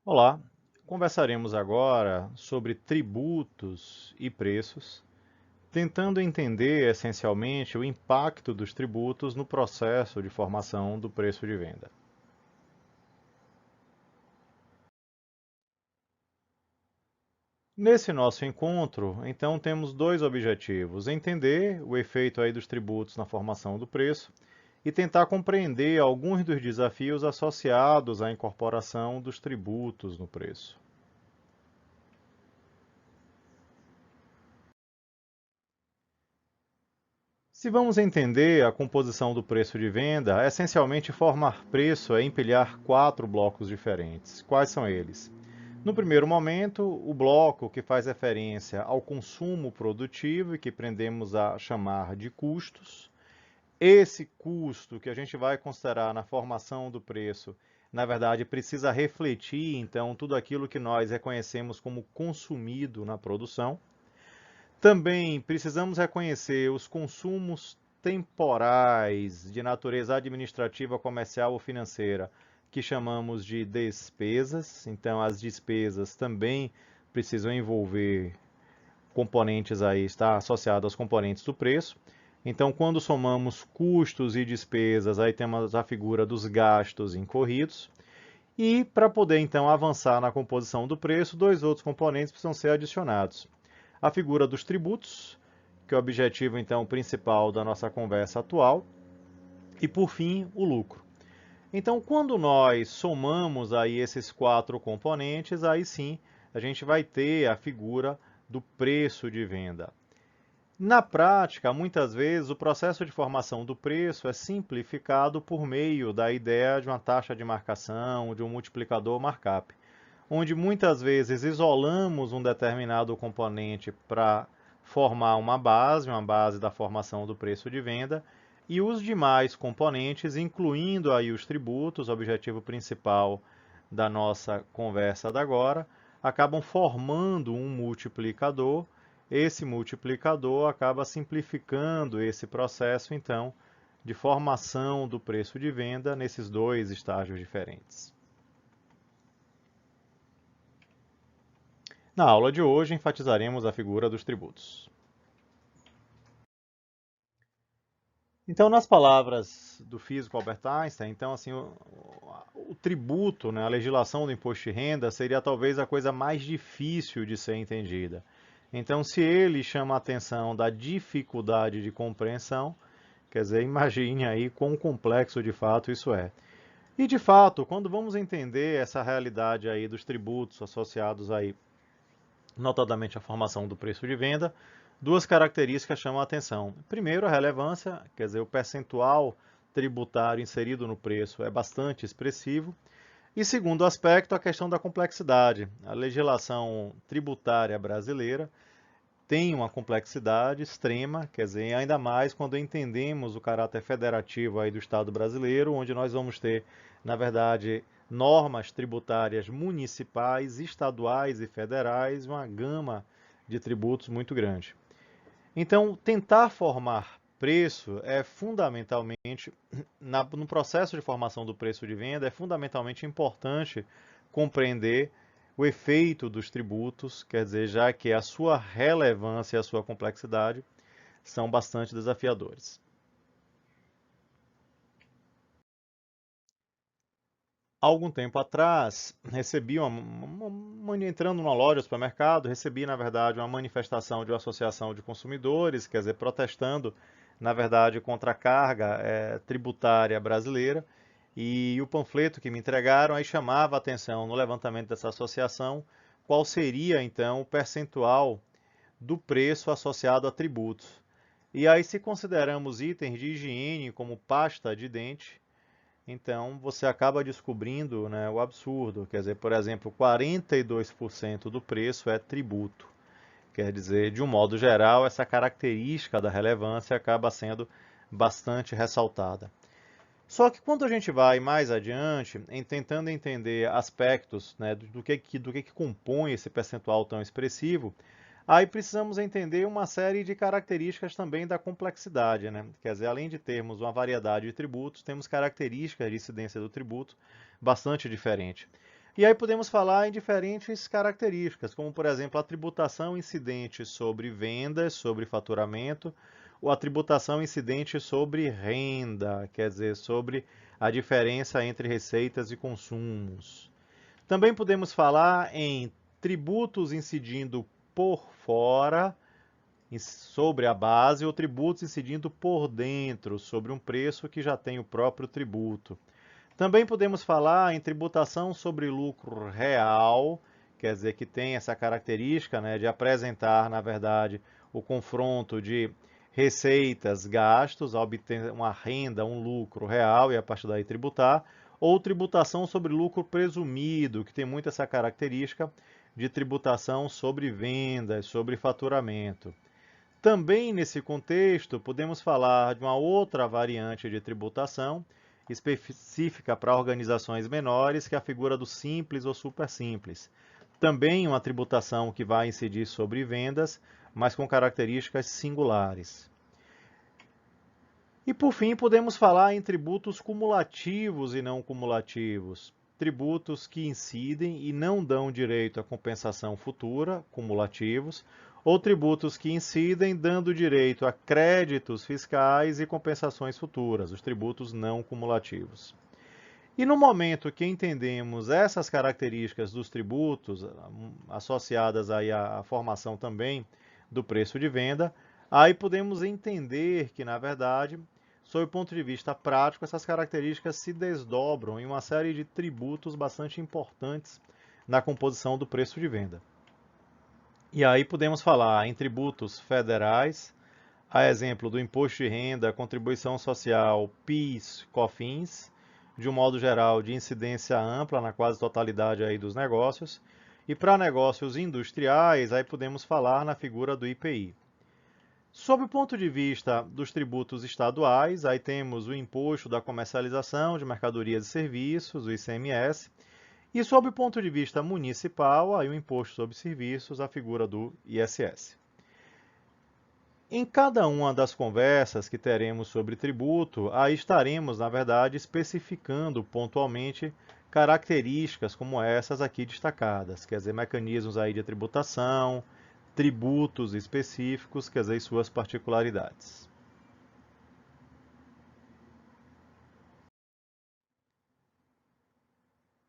Olá, conversaremos agora sobre tributos e preços, tentando entender essencialmente o impacto dos tributos no processo de formação do preço de venda. Nesse nosso encontro, então, temos dois objetivos: entender o efeito aí dos tributos na formação do preço e tentar compreender alguns dos desafios associados à incorporação dos tributos no preço. Se vamos entender a composição do preço de venda, essencialmente formar preço é empilhar quatro blocos diferentes. Quais são eles? No primeiro momento, o bloco que faz referência ao consumo produtivo e que aprendemos a chamar de custos. Esse custo que a gente vai considerar na formação do preço, na verdade, precisa refletir, então, tudo aquilo que nós reconhecemos como consumido na produção. Também precisamos reconhecer os consumos temporais de natureza administrativa, comercial ou financeira, que chamamos de despesas. Então, as despesas também precisam envolver componentes aí, está associado aos componentes do preço. Então, quando somamos custos e despesas, aí temos a figura dos gastos incorridos. E para poder então avançar na composição do preço, dois outros componentes precisam ser adicionados: a figura dos tributos, que é o objetivo então principal da nossa conversa atual, e por fim, o lucro. Então, quando nós somamos aí esses quatro componentes, aí sim a gente vai ter a figura do preço de venda. Na prática, muitas vezes o processo de formação do preço é simplificado por meio da ideia de uma taxa de marcação, de um multiplicador markup, onde muitas vezes isolamos um determinado componente para formar uma base da formação do preço de venda, e os demais componentes, incluindo aí os tributos, objetivo principal da nossa conversa da agora, acabam formando um multiplicador. Esse multiplicador acaba simplificando esse processo, então, de formação do preço de venda nesses dois estágios diferentes. Na aula de hoje, enfatizaremos a figura dos tributos. Então, nas palavras do físico Albert Einstein, então, assim, o tributo, né, a legislação do imposto de renda, seria talvez a coisa mais difícil de ser entendida. Então, se ele chama a atenção da dificuldade de compreensão, quer dizer, imagine aí quão complexo de fato isso é. E de fato, quando vamos entender essa realidade aí dos tributos associados aí notadamente a formação do preço de venda, duas características chamam a atenção. Primeiro, a relevância, quer dizer, o percentual tributário inserido no preço é bastante expressivo. E segundo aspecto, a questão da complexidade. A legislação tributária brasileira tem uma complexidade extrema, quer dizer, ainda mais quando entendemos o caráter federativo aí do Estado brasileiro, onde nós vamos ter, na verdade, normas tributárias municipais, estaduais e federais, uma gama de tributos muito grande. Então, tentar formar preço é fundamentalmente, no processo de formação do preço de venda, é fundamentalmente importante compreender o efeito dos tributos, quer dizer, já que a sua relevância e a sua complexidade são bastante desafiadores. Há algum tempo atrás, recebi entrando numa loja, supermercado, recebi, na verdade, uma manifestação de uma associação de consumidores, quer dizer, protestando, na verdade, contra a carga tributária brasileira. E o panfleto que me entregaram aí chamava a atenção no levantamento dessa associação qual seria, então, o percentual do preço associado a tributos. E aí, se consideramos itens de higiene como pasta de dente, então você acaba descobrindo, né, o absurdo. Quer dizer, por exemplo, 42% do preço é tributo. Quer dizer, de um modo geral, essa característica da relevância acaba sendo bastante ressaltada. Só que quando a gente vai mais adiante, tentando entender aspectos, né, do que compõe esse percentual tão expressivo, aí precisamos entender uma série de características também da complexidade, né? Quer dizer, além de termos uma variedade de tributos, temos características de incidência do tributo bastante diferente. E aí podemos falar em diferentes características, como por exemplo a tributação incidente sobre vendas, sobre faturamento, ou a tributação incidente sobre renda, quer dizer, sobre a diferença entre receitas e consumos. Também podemos falar em tributos incidindo por fora, sobre a base, ou tributos incidindo por dentro, sobre um preço que já tem o próprio tributo. Também podemos falar em tributação sobre lucro real, quer dizer, que tem essa característica, né, de apresentar, na verdade, o confronto de receitas, gastos, a obter uma renda, um lucro real e a partir daí tributar, ou tributação sobre lucro presumido, que tem muito essa característica de tributação sobre vendas, sobre faturamento. Também nesse contexto, podemos falar de uma outra variante de tributação, específica para organizações menores, que é a figura do simples ou super simples. Também uma tributação que vai incidir sobre vendas, mas com características singulares. E por fim, podemos falar em tributos cumulativos e não cumulativos. Tributos que incidem e não dão direito à compensação futura, cumulativos, ou tributos que incidem dando direito a créditos fiscais e compensações futuras, os tributos não cumulativos. E no momento que entendemos essas características dos tributos, associadas aí à formação também do preço de venda, aí podemos entender que, na verdade, sob o ponto de vista prático, essas características se desdobram em uma série de tributos bastante importantes na composição do preço de venda. E aí podemos falar em tributos federais, a exemplo do imposto de renda, contribuição social, PIS, COFINS, de um modo geral de incidência ampla na quase totalidade aí dos negócios. E para negócios industriais, aí podemos falar na figura do IPI. Sob o ponto de vista dos tributos estaduais, aí temos o imposto da comercialização de mercadorias e serviços, o ICMS, e sob o ponto de vista municipal, aí o imposto sobre serviços, a figura do ISS. Em cada uma das conversas que teremos sobre tributo, aí estaremos, na verdade, especificando pontualmente características como essas aqui destacadas, quer dizer, mecanismos aí de tributação, tributos específicos, quer dizer, suas particularidades.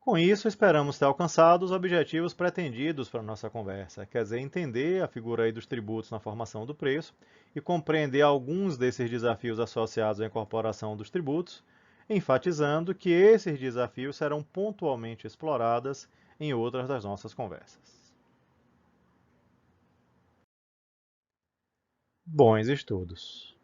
Com isso, esperamos ter alcançado os objetivos pretendidos para a nossa conversa, quer dizer, entender a figura aí dos tributos na formação do preço e compreender alguns desses desafios associados à incorporação dos tributos, enfatizando que esses desafios serão pontualmente explorados em outras das nossas conversas. Bons estudos!